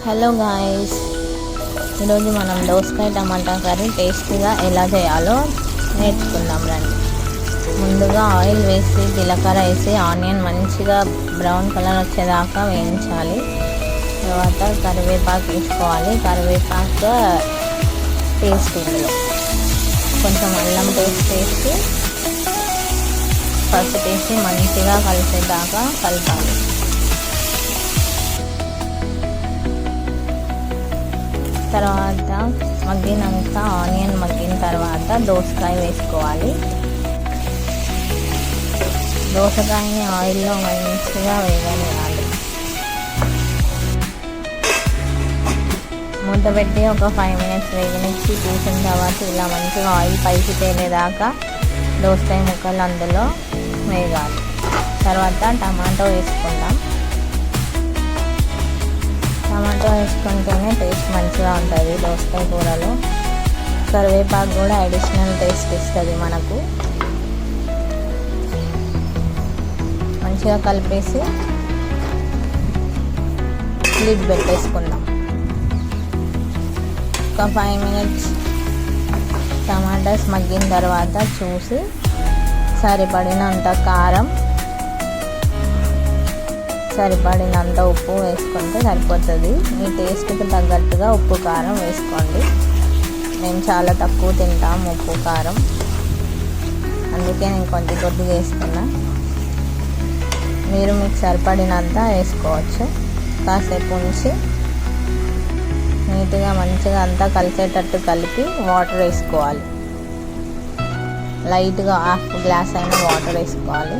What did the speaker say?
Hello guys, ఈరోజు మనం దోసకాయ టమాటా కర్రీ టేస్టీగా ఎలా చేయాలో నేర్చుకుందాం రండి. ముందుగా ఆయిల్ వేసి జీలకర్ర వేసి ఆనియన్ మంచిగా బ్రౌన్ కలర్ వచ్చేదాకా వేయించాలి. తర్వాత కరివేపాకు వేసుకోవాలి. కరివేపాకు పేస్ట్, ఇందులో కొంచెం అల్లం పేస్ట్ వేసి పసుపు వేసి మంచిగా కలిసేదాకా కలపాలి. తర్వాత మగ్గినాక ఆనియన్ మగ్గిన తర్వాత దోసకాయ వేసుకోవాలి. దోసకాయని ఆయిల్లో మంచిగా వేగనివ్వాలి. మూత పెట్టి ఒక 5 minutes వేగనిచ్చి తీసిన తర్వాత ఇలా మంచిగా ఆయిల్ పైకి తేలేదాకా దోసకాయ ముక్కలు అందులో వేగాలి. తర్వాత టమాటో వేసుకుందాం. టమాటో వేసుకుంటేనే టేస్ట్ మంచిగా ఉంటుంది దోసకాయ కూరలో. కరివేపాకు కూడా అడిషనల్ టేస్ట్ ఇస్తుంది మనకు. మంచిగా కలిపేసి లిడ్ పెట్టేసుకుందాం. ఒక 5 minutes టమాటాస్ మగ్గిన తర్వాత చూసి సరిపడినంత కారం, సరిపడినంత ఉప్పు వేసుకుంటే సరిపోతుంది. మీ టేస్ట్కి తగ్గట్టుగా ఉప్పు కారం వేసుకోండి. మేము చాలా తక్కువ తింటాం ఉప్పు కారం, అందుకే నేను కొంచెం కొద్దిగా వేసుకున్నా. మీరు మీకు సరిపడినంత వేసుకోవచ్చు. కాసేపు ఉంచి నీట్గా మంచిగా అంతా కలిసేటట్టు కలిపి వాటర్ వేసుకోవాలి. లైట్గా 1/2 glass అయిన వాటర్ వేసుకోవాలి.